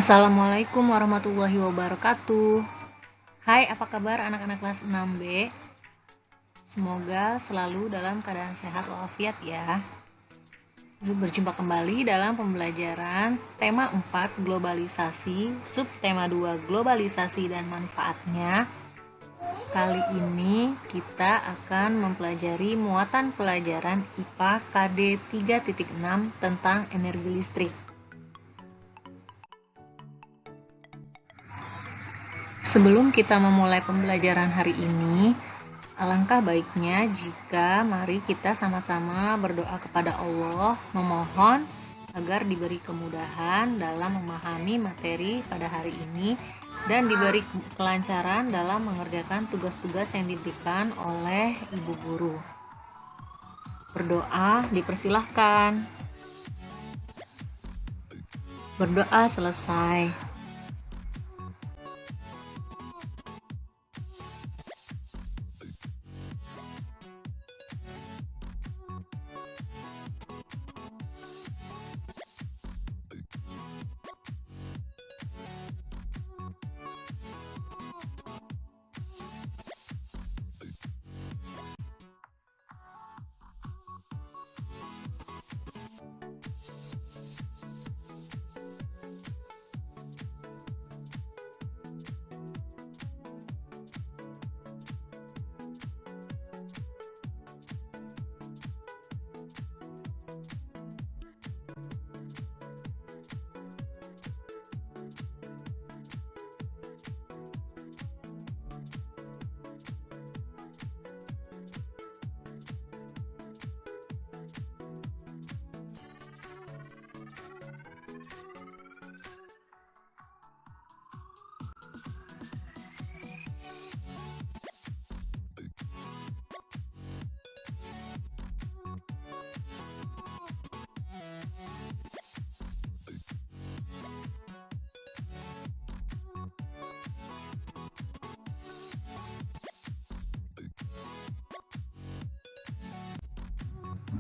Assalamualaikum warahmatullahi wabarakatuh. Hai, apa kabar anak-anak kelas 6B? Semoga selalu dalam keadaan sehat walafiat ya. Berjumpa kembali dalam pembelajaran tema 4 globalisasi, subtema 2 globalisasi dan manfaatnya. Kali ini kita akan mempelajari muatan pelajaran IPA KD 3.6 tentang energi listrik. Sebelum kita memulai pembelajaran hari ini, alangkah baiknya jika mari kita sama-sama berdoa kepada Allah, memohon agar diberi kemudahan dalam memahami materi pada hari ini dan diberi kelancaran dalam mengerjakan tugas-tugas yang diberikan oleh ibu guru. Berdoa dipersilahkan. Berdoa selesai.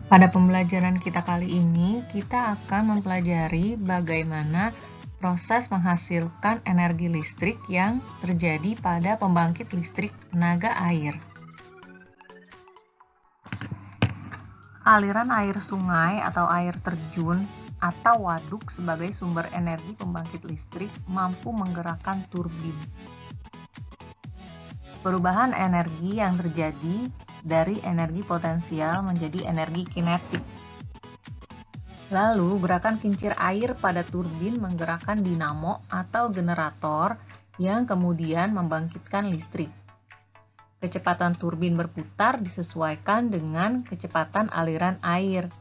Pada pembelajaran kita kali ini, kita akan mempelajari bagaimana proses menghasilkan energi listrik yang terjadi pada pembangkit listrik tenaga air. Aliran air sungai atau air terjun atau waduk sebagai sumber energi pembangkit listrik mampu menggerakkan turbin. Perubahan energi yang terjadi dari energi potensial menjadi energi kinetik. Lalu, gerakan kincir air pada turbin menggerakkan dinamo atau generator yang kemudian membangkitkan listrik. Kecepatan turbin berputar disesuaikan dengan kecepatan aliran air.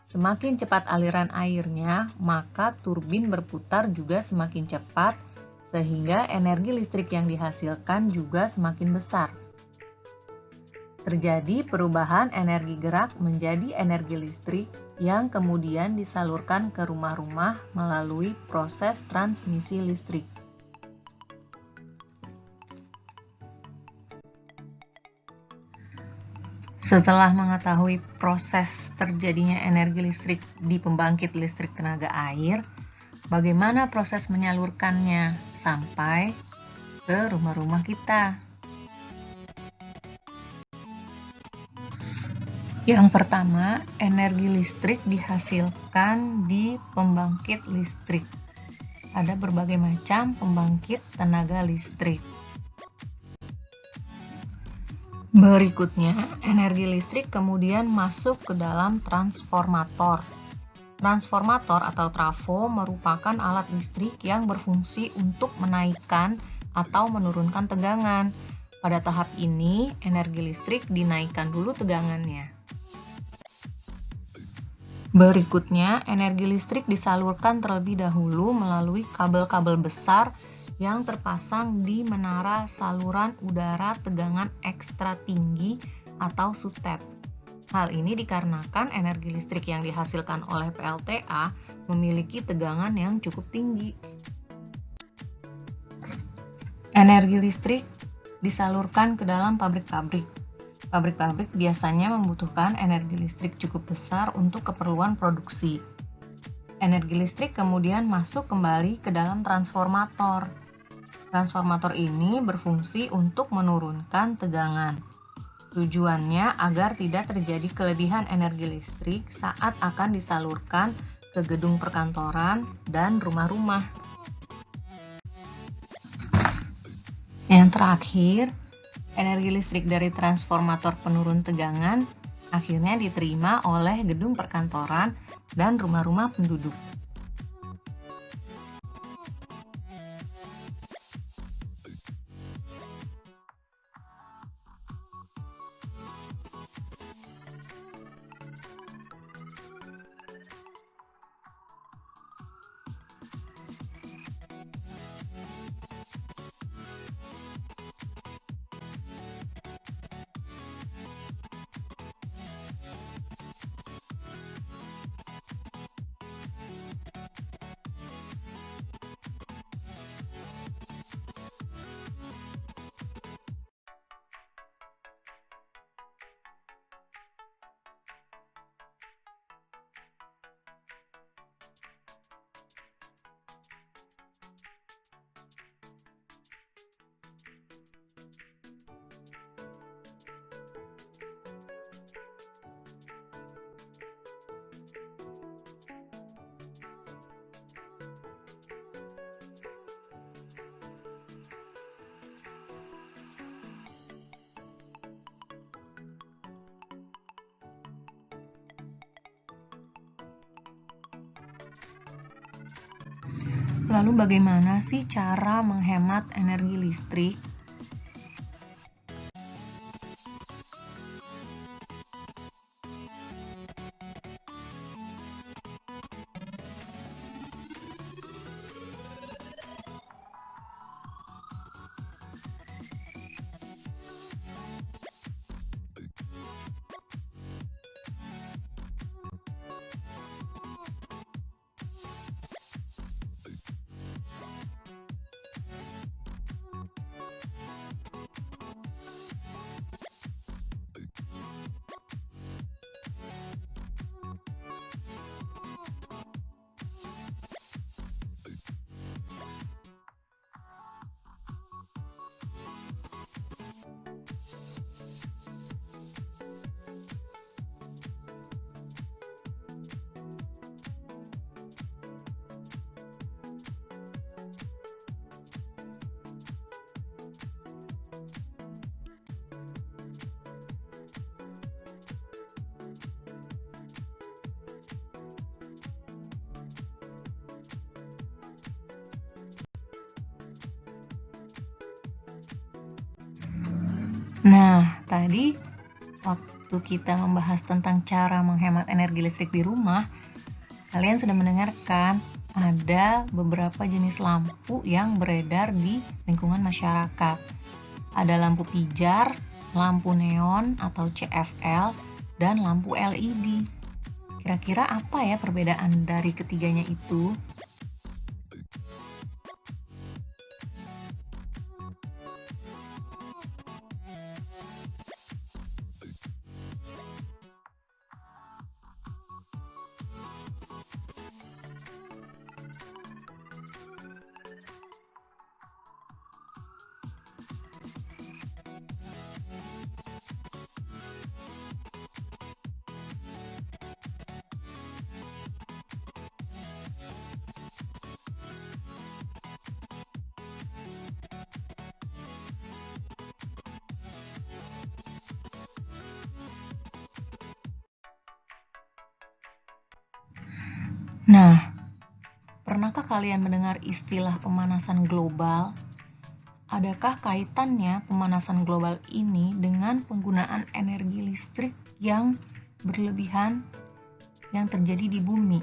Semakin cepat aliran airnya, maka turbin berputar juga semakin cepat, sehingga energi listrik yang dihasilkan juga semakin besar. Terjadi perubahan energi gerak menjadi energi listrik yang kemudian disalurkan ke rumah-rumah melalui proses transmisi listrik. Setelah mengetahui proses terjadinya energi listrik di pembangkit listrik tenaga air, bagaimana proses menyalurkannya sampai ke rumah-rumah kita? Yang pertama, energi listrik dihasilkan di pembangkit listrik. Ada berbagai macam pembangkit tenaga listrik. Berikutnya, energi listrik kemudian masuk ke dalam transformator. Transformator atau trafo merupakan alat listrik yang berfungsi untuk menaikkan atau menurunkan tegangan. Pada tahap ini, energi listrik dinaikkan dulu tegangannya. Berikutnya, energi listrik disalurkan terlebih dahulu melalui kabel-kabel besar yang terpasang di menara saluran udara tegangan ekstra tinggi atau SUTEP. Hal ini dikarenakan energi listrik yang dihasilkan oleh PLTA memiliki tegangan yang cukup tinggi. Energi listrik disalurkan ke dalam pabrik-pabrik. Pabrik-pabrik biasanya membutuhkan energi listrik cukup besar untuk keperluan produksi. Energi listrik kemudian masuk kembali ke dalam transformator. Transformator ini berfungsi untuk menurunkan tegangan. Tujuannya agar tidak terjadi kelebihan energi listrik saat akan disalurkan ke gedung perkantoran dan rumah-rumah. Yang terakhir, energi listrik dari transformator penurun tegangan akhirnya diterima oleh gedung perkantoran dan rumah-rumah penduduk. Lalu bagaimana sih cara menghemat energi listrik? Nah, tadi waktu kita membahas tentang cara menghemat energi listrik di rumah, kalian sudah mendengarkan ada beberapa jenis lampu yang beredar di lingkungan masyarakat. Ada lampu pijar, lampu neon atau CFL, dan lampu LED. Kira-kira apa ya perbedaan dari ketiganya itu? Nah, pernahkah kalian mendengar istilah pemanasan global? Adakah kaitannya pemanasan global ini dengan penggunaan energi listrik yang berlebihan yang terjadi di bumi?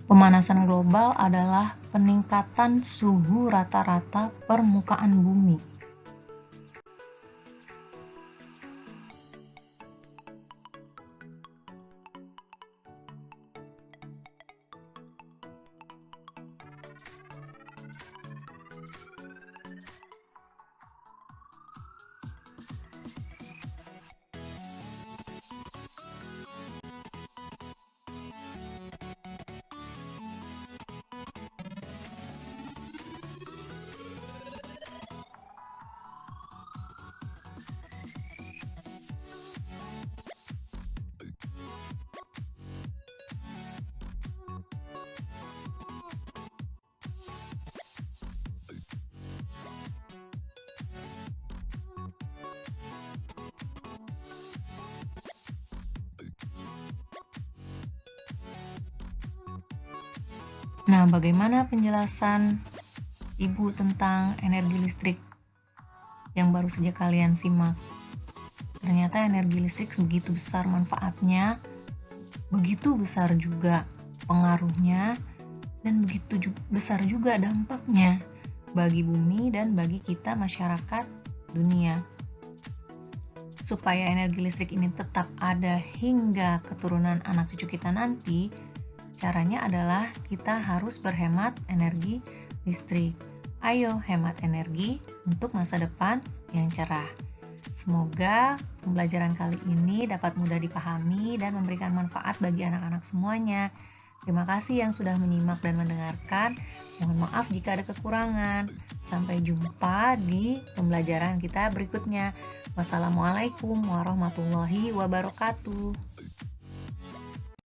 Pemanasan global adalah peningkatan suhu rata-rata permukaan bumi. Nah, bagaimana penjelasan Ibu tentang energi listrik yang baru saja kalian simak? Ternyata energi listrik begitu besar manfaatnya, begitu besar juga pengaruhnya, dan begitu besar juga dampaknya bagi bumi dan bagi kita masyarakat dunia. Supaya energi listrik ini tetap ada hingga keturunan anak cucu kita nanti, caranya adalah kita harus berhemat energi listrik. Ayo hemat energi untuk masa depan yang cerah. Semoga pembelajaran kali ini dapat mudah dipahami dan memberikan manfaat bagi anak-anak semuanya. Terima kasih yang sudah menyimak dan mendengarkan. Mohon maaf jika ada kekurangan. Sampai jumpa di pembelajaran kita berikutnya. Wassalamualaikum warahmatullahi wabarakatuh.